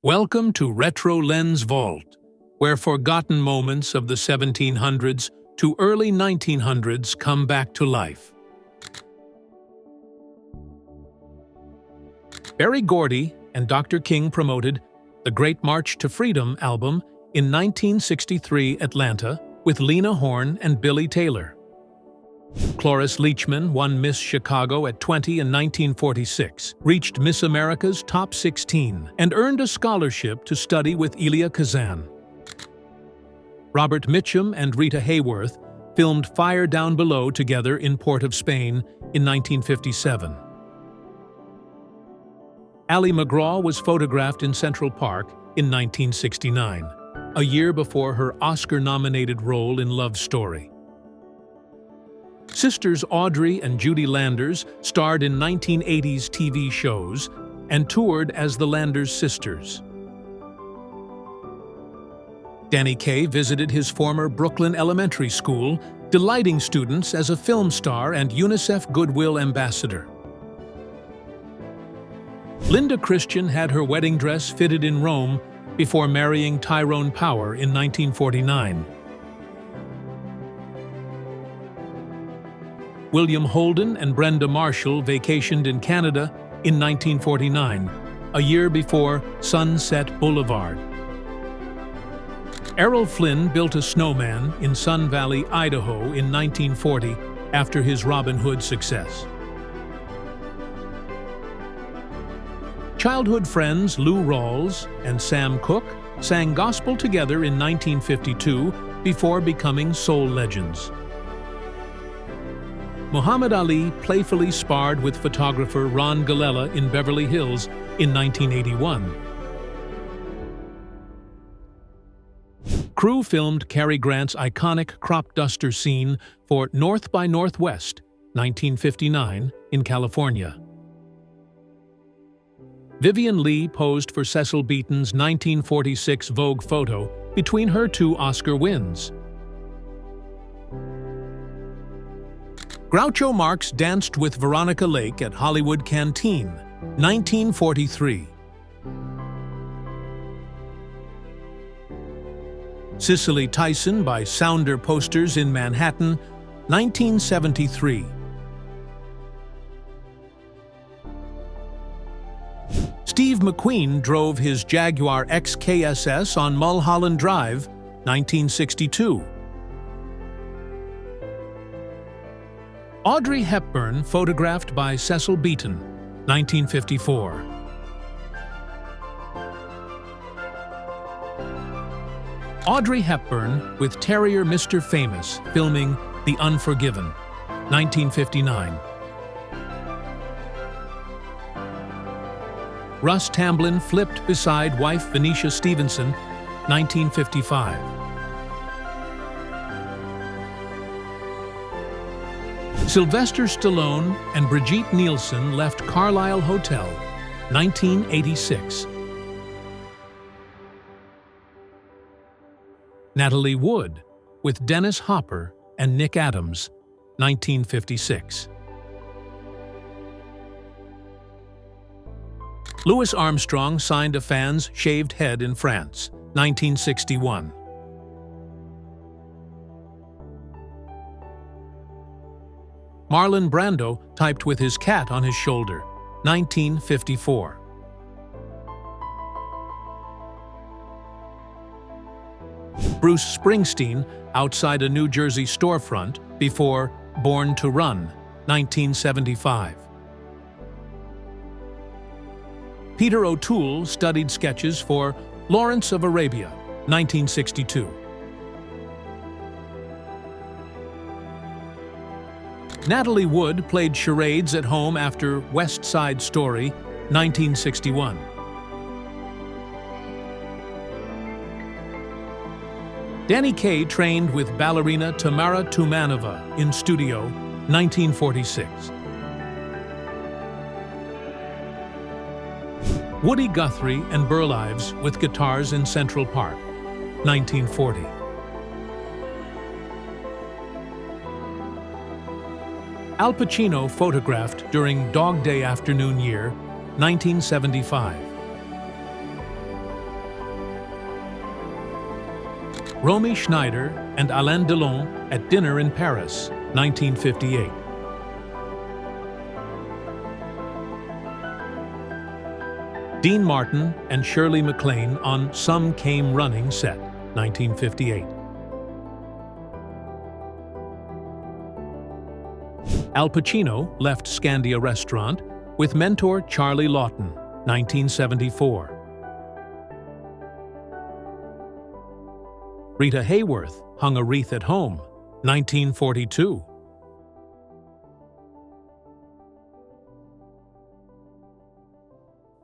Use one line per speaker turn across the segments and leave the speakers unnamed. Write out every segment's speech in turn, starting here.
Welcome to Retro Lens Vault, where forgotten moments of the 1700s to early 1900s come back to life. Berry Gordy and Dr. King promoted the Great March to Freedom album in 1963 Atlanta with Lena Horne and Billy Taylor. Cloris Leachman won Miss Chicago at 20 in 1946, reached Miss America's top 16, and earned a scholarship to study with Elia Kazan. Robert Mitchum and Rita Hayworth filmed Fire Down Below together in Port of Spain in 1957. Ally McGraw was photographed in Central Park in 1969, a year before her Oscar-nominated role in Love Story. Sisters Audrey and Judy Landers starred in 1980s TV shows and toured as the Landers sisters. Danny Kaye visited his former Brooklyn elementary school, delighting students as a film star and UNICEF Goodwill ambassador. Linda Christian had her wedding dress fitted in Rome before marrying Tyrone Power in 1949. William Holden and Brenda Marshall vacationed in Canada in 1949, a year before Sunset Boulevard. Errol Flynn built a snowman in Sun Valley, Idaho in 1940 after his Robin Hood success. Childhood friends Lou Rawls and Sam Cooke sang gospel together in 1952 before becoming soul legends. Muhammad Ali playfully sparred with photographer Ron Galella in Beverly Hills in 1981. Crew filmed Cary Grant's iconic crop duster scene for North by Northwest, 1959, in California. Vivien Leigh posed for Cecil Beaton's 1946 Vogue photo between her two Oscar wins. Groucho Marx danced with Veronica Lake at Hollywood Canteen, 1943. Cicely Tyson by Sounder Posters in Manhattan, 1973. Steve McQueen drove his Jaguar XKSS on Mulholland Drive, 1962. Audrey Hepburn photographed by Cecil Beaton, 1954. Audrey Hepburn with Terrier Mr. Famous filming The Unforgiven, 1959. Russ Tamblyn flipped beside wife Venetia Stevenson, 1955. Sylvester Stallone and Brigitte Nielsen left Carlisle Hotel, 1986. Natalie Wood with Dennis Hopper and Nick Adams, 1956. Louis Armstrong signed a fan's shaved head in France, 1961. Marlon Brando typed with his cat on his shoulder, 1954. Bruce Springsteen outside a New Jersey storefront before Born to Run, 1975. Peter O'Toole studied sketches for Lawrence of Arabia, 1962. Natalie Wood played charades at home after West Side Story, 1961. Danny Kaye trained with ballerina Tamara Tumanova in studio, 1946. Woody Guthrie and Burl Ives with guitars in Central Park, 1940. Al Pacino photographed during Dog Day Afternoon Year, 1975. Romy Schneider and Alain Delon at dinner in Paris, 1958. Dean Martin and Shirley MacLaine on Some Came Running set, 1958. Al Pacino left Scandia Restaurant with mentor Charlie Lawton, 1974. Rita Hayworth hung a wreath at home, 1942.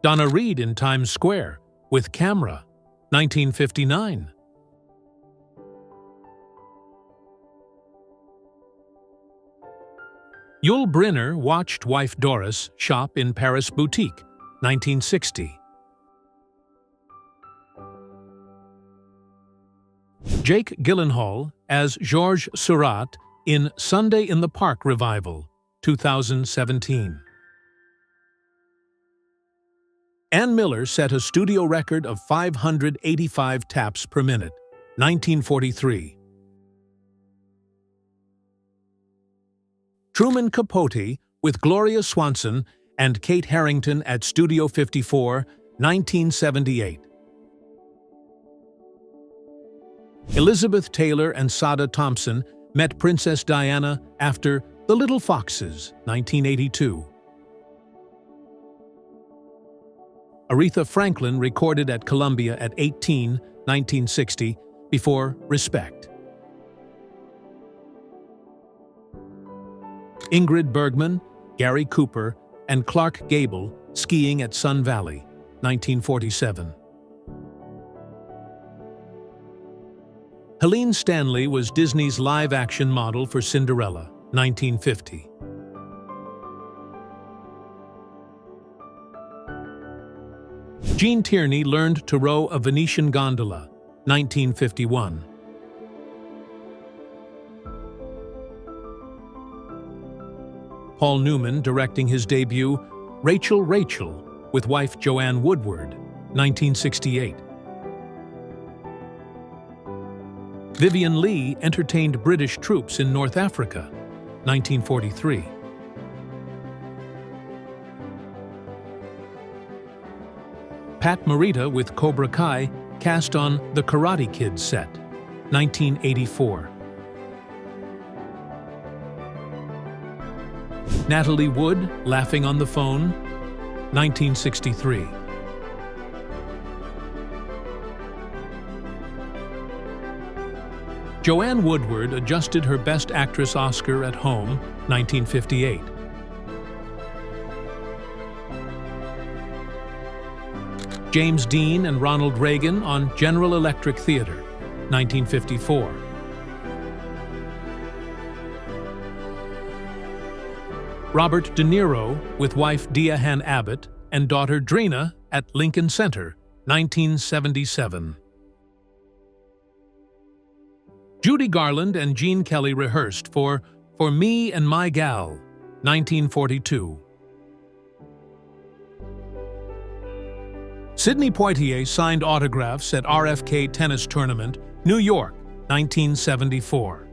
Donna Reed in Times Square with camera, 1959. Yul Brynner watched wife Doris shop in Paris boutique, 1960. Jake Gyllenhaal as Georges Seurat in Sunday in the Park revival, 2017. Ann Miller set a studio record of 585 taps per minute, 1943. Truman Capote with Gloria Swanson and Kate Harington at Studio 54, 1978. Elizabeth Taylor and Sada Thompson met Princess Diana after The Little Foxes, 1982. Aretha Franklin recorded at Columbia at 18, 1960, before Respect. Ingrid Bergman, Gary Cooper, and Clark Gable skiing at Sun Valley, 1947. Helene Stanley was Disney's live-action model for Cinderella, 1950. Gene Tierney learned to row a Venetian gondola, 1951. Paul Newman directing his debut, Rachel, Rachel, with wife Joanne Woodward, 1968. Vivien Leigh entertained British troops in North Africa, 1943. Pat Morita with Cobra Kai cast on The Karate Kid set, 1984. Natalie Wood, Laughing on the Phone, 1963. Joanne Woodward adjusted her Best Actress Oscar at Home, 1958. James Dean and Ronald Reagan on General Electric Theater, 1954. Robert De Niro with wife Diane Abbott and daughter Drina at Lincoln Center, 1977. Judy Garland and Gene Kelly rehearsed for Me and My Gal, 1942. Sidney Poitier signed autographs at RFK Tennis Tournament, New York, 1974.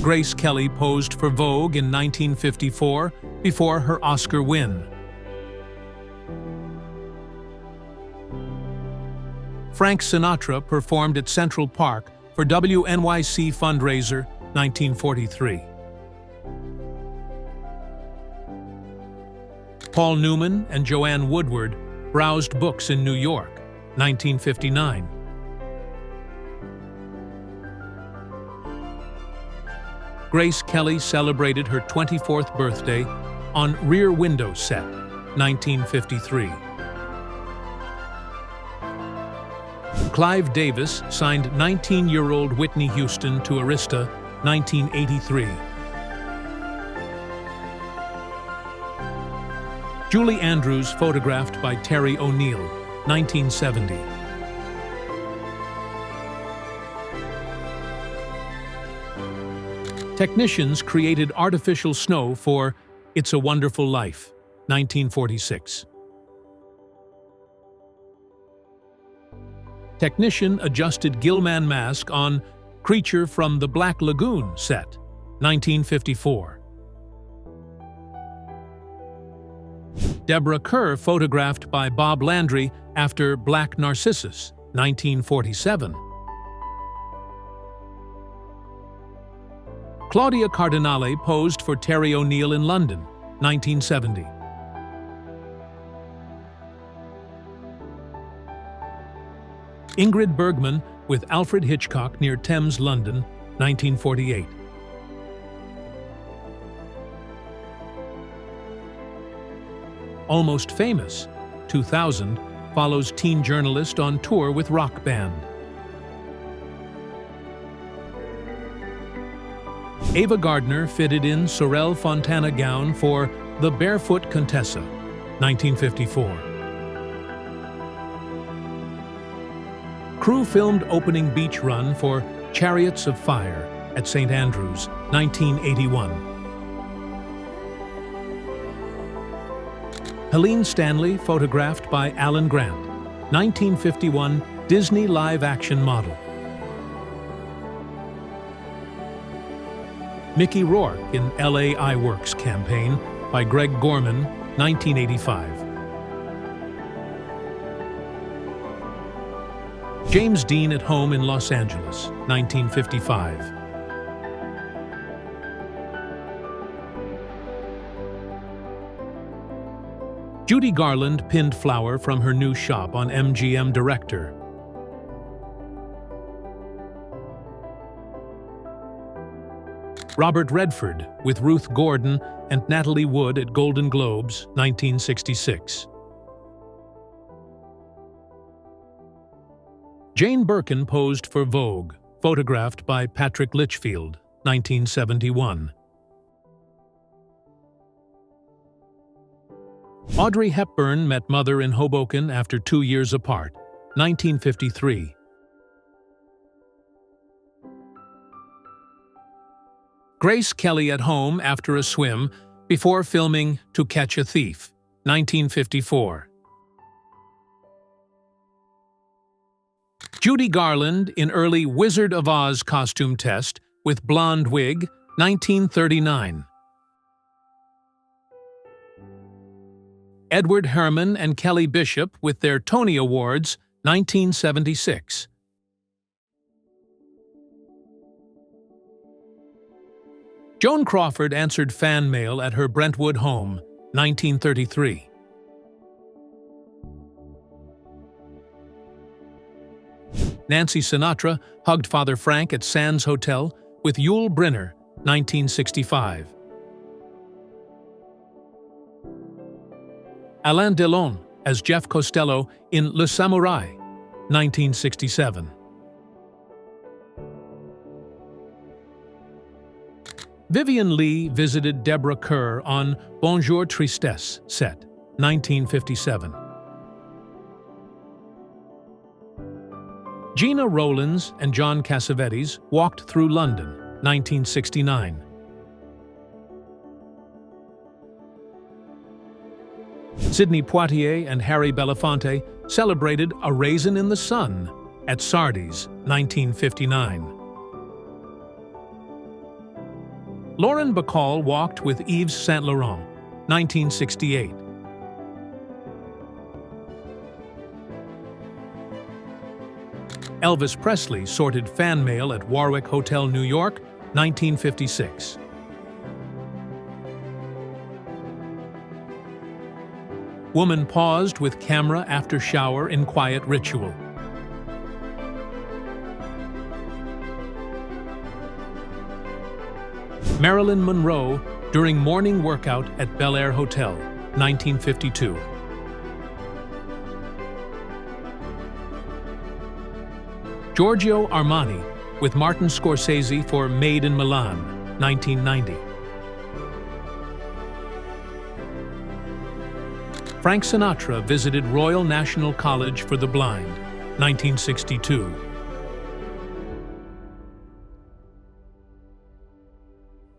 Grace Kelly posed for Vogue in 1954 before her Oscar win. Frank Sinatra performed at Central Park for WNYC fundraiser, 1943. Paul Newman and Joanne Woodward browsed books in New York, 1959. Grace Kelly celebrated her 24th birthday on Rear Window set, 1953. Clive Davis signed 19-year-old Whitney Houston to Arista, 1983. Julie Andrews photographed by Terry O'Neill, 1970. Technicians created artificial snow for It's a Wonderful Life, 1946. Technician adjusted Gillman mask on Creature from the Black Lagoon set, 1954. Deborah Kerr photographed by Bob Landry after Black Narcissus, 1947. Claudia Cardinale posed for Terry O'Neill in London, 1970. Ingrid Bergman with Alfred Hitchcock near Thames, London, 1948. Almost Famous, 2000, follows teen journalist on tour with rock band. Ava Gardner fitted in Sorel Fontana gown for The Barefoot Contessa, 1954. Crew filmed opening beach run for Chariots of Fire at St. Andrews, 1981. Helene Stanley photographed by Alan Grant, 1951 Disney live-action model. Mickey Rourke in LA iWorks campaign by Greg Gorman, 1985. James Dean at home in Los Angeles, 1955. Judy Garland pinned flower from her new shop on MGM Director. Robert Redford with Ruth Gordon and Natalie Wood at Golden Globes, 1966. Jane Birkin posed for Vogue, photographed by Patrick Litchfield, 1971. Audrey Hepburn met mother in Hoboken after 2 years apart, 1953. Grace Kelly at home after a swim before filming To Catch a Thief, 1954. Judy Garland in early Wizard of Oz costume test with blonde wig, 1939. Edward Herrmann and Kelly Bishop with their Tony Awards, 1976. Joan Crawford answered fan mail at her Brentwood home, 1933. Nancy Sinatra hugged Father Frank at Sands Hotel with Yul Brynner, 1965. Alain Delon as Jeff Costello in Le Samouraï, 1967. Vivien Leigh visited Deborah Kerr on Bonjour Tristesse set, 1957. Gena Rowlands and John Cassavetes walked through London, 1969. Sidney Poitier and Harry Belafonte celebrated A Raisin in the Sun at Sardi's, 1959. Lauren Bacall walked with Yves Saint Laurent, 1968. Elvis Presley sorted fan mail at Warwick Hotel, New York, 1956. Woman paused with camera after shower in quiet ritual. Marilyn Monroe during morning workout at Bel Air Hotel, 1952. Giorgio Armani with Martin Scorsese for Made in Milan, 1990. Frank Sinatra visited Royal National College for the Blind, 1962.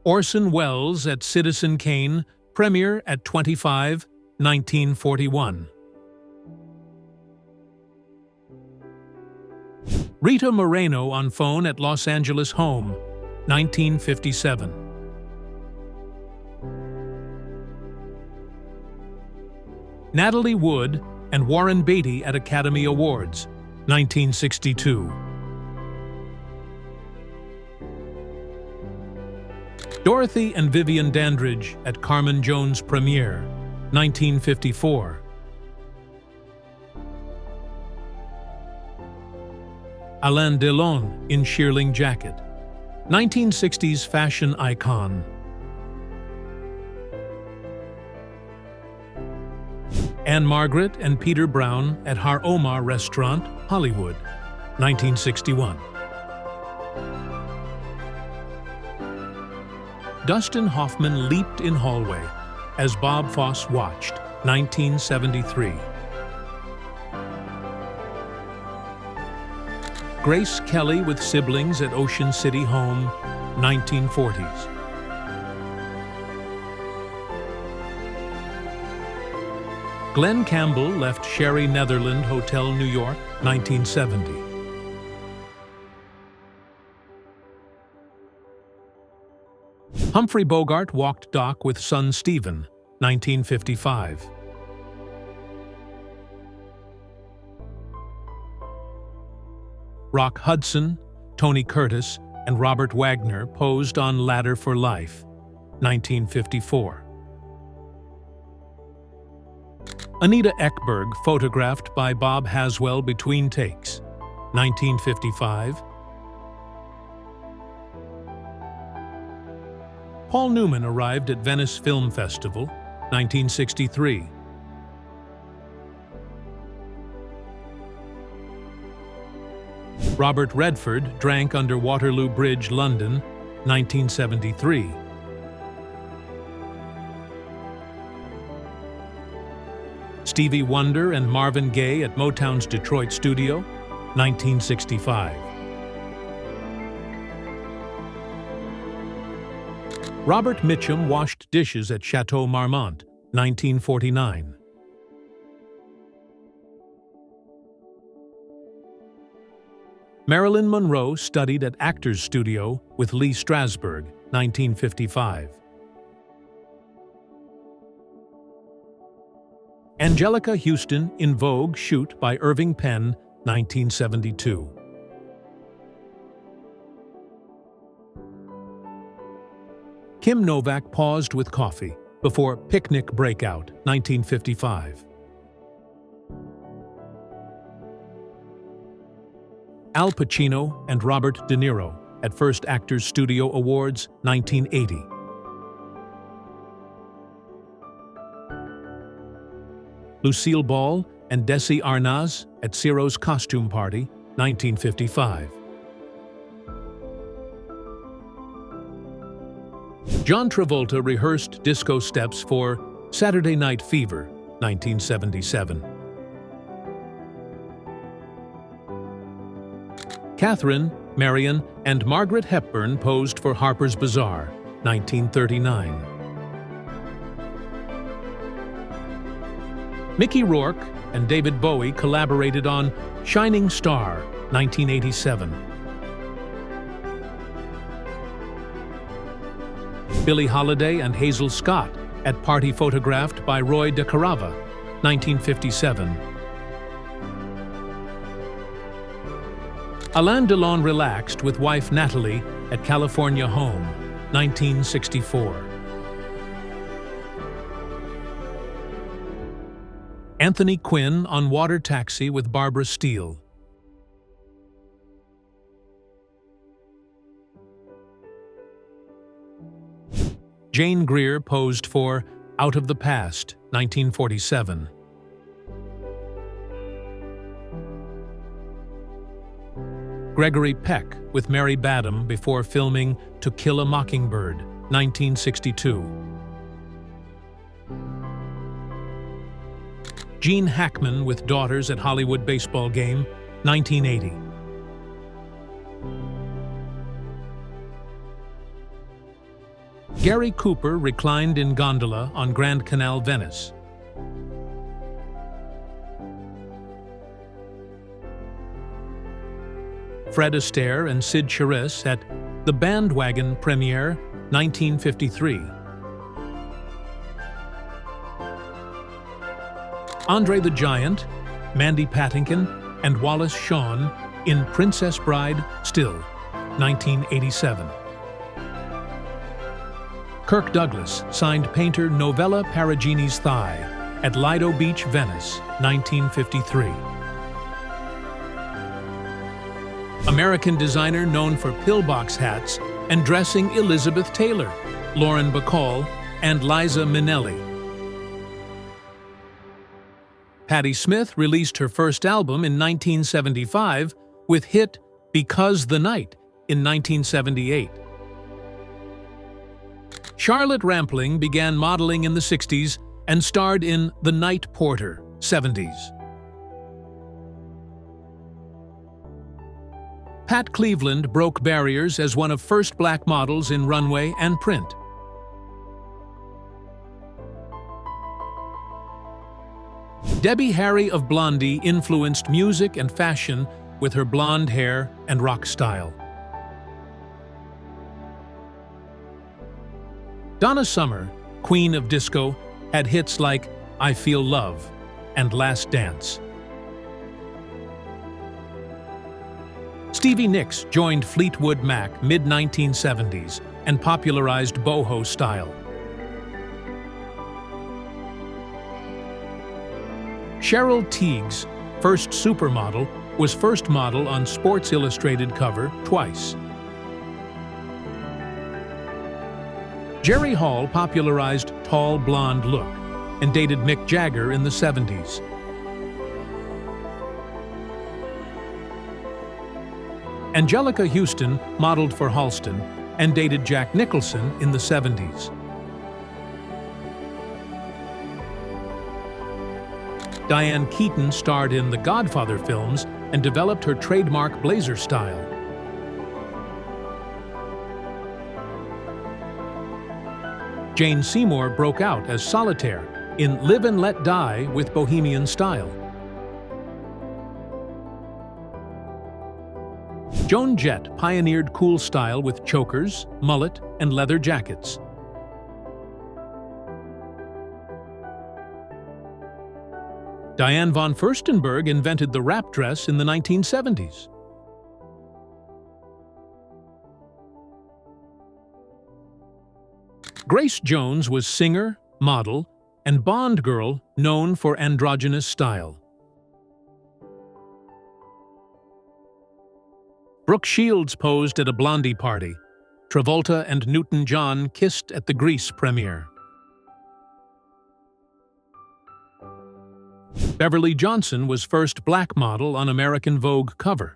Orson Welles at Citizen Kane, premiere at 25, 1941. Rita Moreno on phone at Los Angeles home, 1957. Natalie Wood and Warren Beatty at Academy Awards, 1962. Dorothy and Vivian Dandridge at Carmen Jones premiere, 1954. Alain Delon in shearling jacket, 1960s fashion icon. Anne Margaret and Peter Brown at Har Omar Restaurant, Hollywood, 1961. Dustin Hoffman leaped in hallway as Bob Fosse watched, 1973. Grace Kelly with siblings at Ocean City home, 1940s. Glenn Campbell left Sherry Netherland Hotel, New York, 1970. Humphrey Bogart walked dock with son Stephen, 1955. Rock Hudson, Tony Curtis, and Robert Wagner posed on Ladder for Life, 1954. Anita Ekberg photographed by Bob Haswell between takes, 1955. Paul Newman arrived at Venice Film Festival, 1963. Robert Redford drank under Waterloo Bridge, London, 1973. Stevie Wonder and Marvin Gaye at Motown's Detroit studio, 1965. Robert Mitchum washed dishes at Chateau Marmont, 1949. Marilyn Monroe studied at Actors Studio with Lee Strasberg, 1955. Angelica Houston in Vogue shoot by Irving Penn, 1972. Kim Novak paused with coffee before Picnic Breakout, 1955. Al Pacino and Robert De Niro at First Actors Studio Awards, 1980. Lucille Ball and Desi Arnaz at Ciro's Costume Party, 1955. John Travolta rehearsed disco steps for Saturday Night Fever, 1977. Catherine, Marion, and Margaret Hepburn posed for Harper's Bazaar, 1939. Mickey Rourke and David Bowie collaborated on Shining Star, 1987. Billie Holiday and Hazel Scott at Party photographed by Roy DeCarava, 1957. Alain Delon relaxed with wife Natalie at California home, 1964. Anthony Quinn on Water Taxi with Barbara Steele. Jane Greer posed for Out of the Past, 1947. Gregory Peck with Mary Badham before filming To Kill a Mockingbird, 1962. Gene Hackman with Daughters at Hollywood Baseball Game, 1980. Gary Cooper reclined in gondola on Grand Canal, Venice. Fred Astaire and Sid Charisse at The Bandwagon premiere, 1953. Andre the Giant, Mandy Patinkin, and Wallace Shawn in Princess Bride, Still, 1987. Kirk Douglas signed painter Novella Paragini's thigh at Lido Beach, Venice, 1953. American designer known for pillbox hats and dressing Elizabeth Taylor, Lauren Bacall, and Liza Minnelli. Patti Smith released her first album in 1975 with hit Because the Night in 1978. Charlotte Rampling began modeling in the 60s and starred in The Night Porter, 70s. Pat Cleveland broke barriers as one of first black models in runway and print. Debbie Harry of Blondie influenced music and fashion with her blonde hair and rock style. Donna Summer, queen of disco, had hits like I Feel Love and Last Dance. Stevie Nicks joined Fleetwood Mac mid-1970s and popularized boho style. Cheryl Tiegs, first supermodel, was first model on Sports Illustrated cover twice. Jerry Hall popularized tall blonde look and dated Mick Jagger in the 70s. Angelica Houston modeled for Halston and dated Jack Nicholson in the 70s. Diane Keaton starred in the Godfather films and developed her trademark blazer style. Jane Seymour broke out as Solitaire in Live and Let Die with Bohemian Style. Joan Jett pioneered cool style with chokers, mullet, and leather jackets. Diane von Furstenberg invented the wrap dress in the 1970s. Grace Jones was singer, model, and Bond girl known for androgynous style. Brooke Shields posed at a Blondie party. Travolta and Newton-John kissed at the Grease premiere. Beverly Johnson was first black model on American Vogue cover.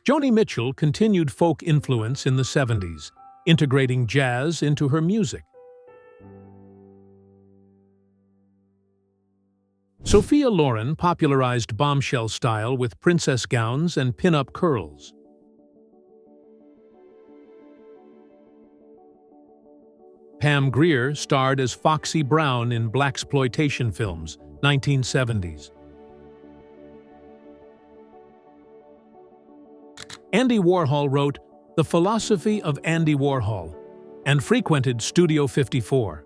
Joni Mitchell continued folk influence in the 70s, integrating jazz into her music. Sophia Loren popularized bombshell style with princess gowns and pin-up curls. Pam Grier starred as Foxy Brown in blaxploitation films, 1970s. Andy Warhol wrote The Philosophy of Andy Warhol and frequented Studio 54.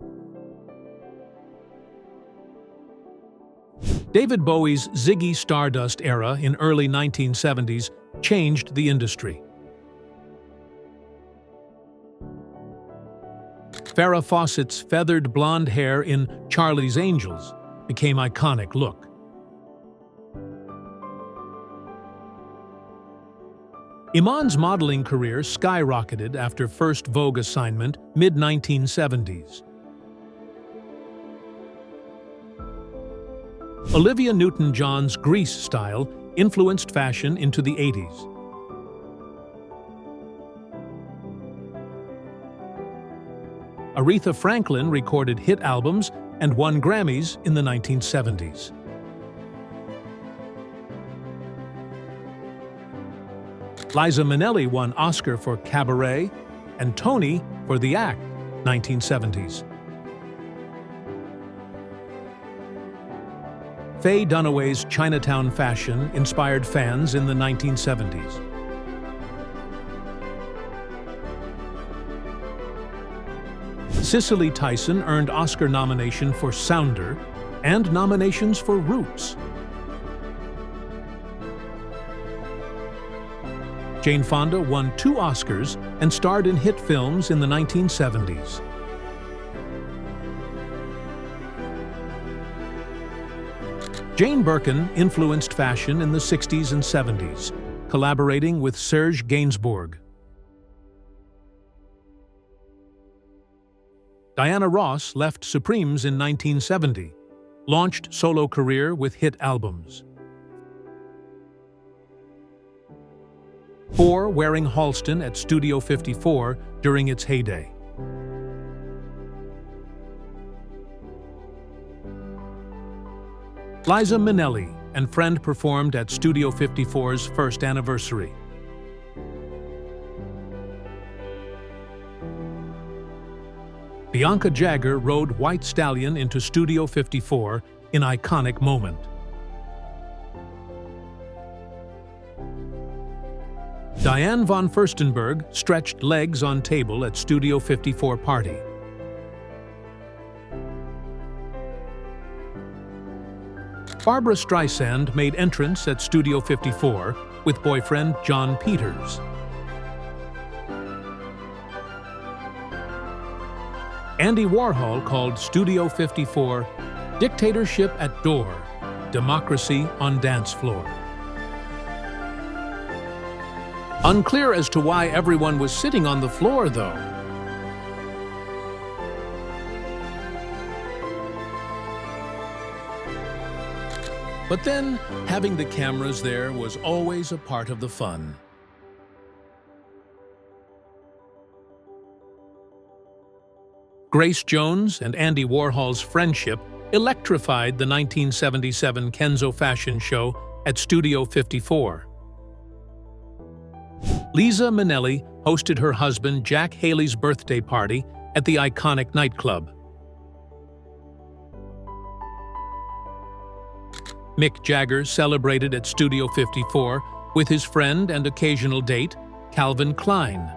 David Bowie's Ziggy Stardust era in early 1970s changed the industry. Farrah Fawcett's feathered blonde hair in Charlie's Angels became an iconic look. Iman's modeling career skyrocketed after first Vogue assignment mid-1970s. Olivia Newton-John's Grease style influenced fashion into the 80s. Aretha Franklin recorded hit albums and won Grammys in the 1970s. Liza Minnelli won Oscar for Cabaret and Tony for The Act, 1970s. Faye Dunaway's Chinatown fashion inspired fans in the 1970s. Cicely Tyson earned Oscar nomination for Sounder and nominations for Roots. Jane Fonda won 2 Oscars and starred in hit films in the 1970s. Jane Birkin influenced fashion in the 60s and 70s, collaborating with Serge Gainsbourg. Diana Ross left Supremes in 1970, launched solo career with hit albums. Four wearing Halston at Studio 54 during its heyday. Liza Minnelli and friend performed at Studio 54's first anniversary. Bianca Jagger rode White Stallion into Studio 54 in iconic moment. Diane von Furstenberg stretched legs on table at Studio 54 party. Barbra Streisand made entrance at Studio 54 with boyfriend John Peters. Andy Warhol called Studio 54 "Dictatorship at Door, Democracy on Dance Floor." Unclear as to why everyone was sitting on the floor, though. But then, having the cameras there was always a part of the fun. Grace Jones and Andy Warhol's friendship electrified the 1977 Kenzo fashion show at Studio 54. Liza Minnelli hosted her husband Jack Haley's birthday party at the iconic nightclub. Mick Jagger celebrated at Studio 54 with his friend and occasional date, Calvin Klein.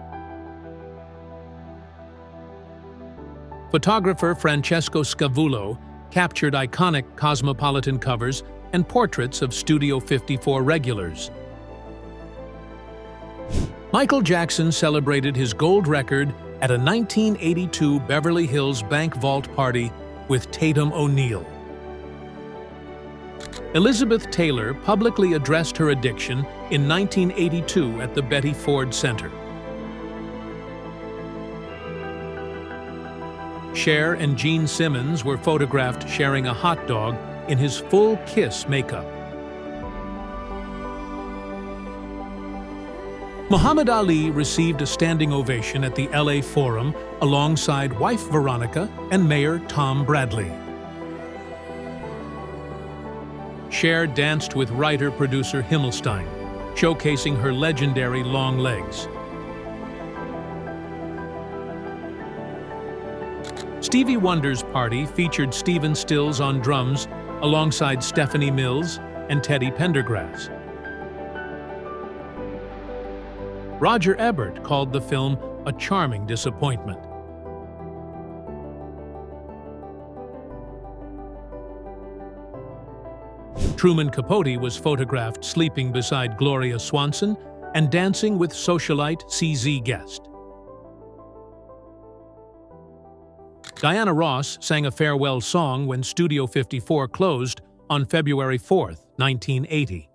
Photographer Francesco Scavullo captured iconic Cosmopolitan covers and portraits of Studio 54 regulars. Michael Jackson celebrated his gold record at a 1982 Beverly Hills bank vault party with Tatum O'Neal. Elizabeth Taylor publicly addressed her addiction in 1982 at the Betty Ford Center. Cher and Gene Simmons were photographed sharing a hot dog in his full Kiss makeup. Muhammad Ali received a standing ovation at the LA Forum alongside wife Veronica and Mayor Tom Bradley. Cher danced with writer-producer Himmelstein, showcasing her legendary long legs. Stevie Wonder's party featured Stephen Stills on drums alongside Stephanie Mills and Teddy Pendergrass. Roger Ebert called the film a charming disappointment. Truman Capote was photographed sleeping beside Gloria Swanson and dancing with socialite CZ Guest. Diana Ross sang a farewell song when Studio 54 closed on February 4, 1980.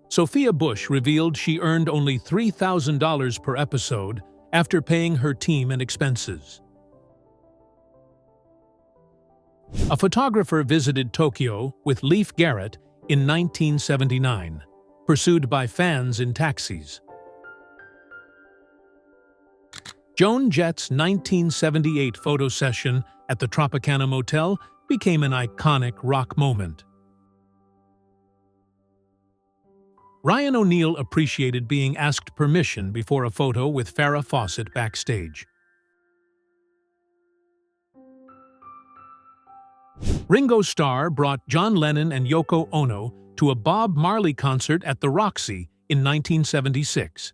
Sophia Bush revealed she earned only $3,000 per episode after paying her team and expenses. A photographer visited Tokyo with Leif Garrett in 1979, pursued by fans in taxis. Joan Jett's 1978 photo session at the Tropicana Motel became an iconic rock moment. Ryan O'Neal appreciated being asked permission before a photo with Farrah Fawcett backstage. Ringo Starr brought John Lennon and Yoko Ono to a Bob Marley concert at the Roxy in 1976.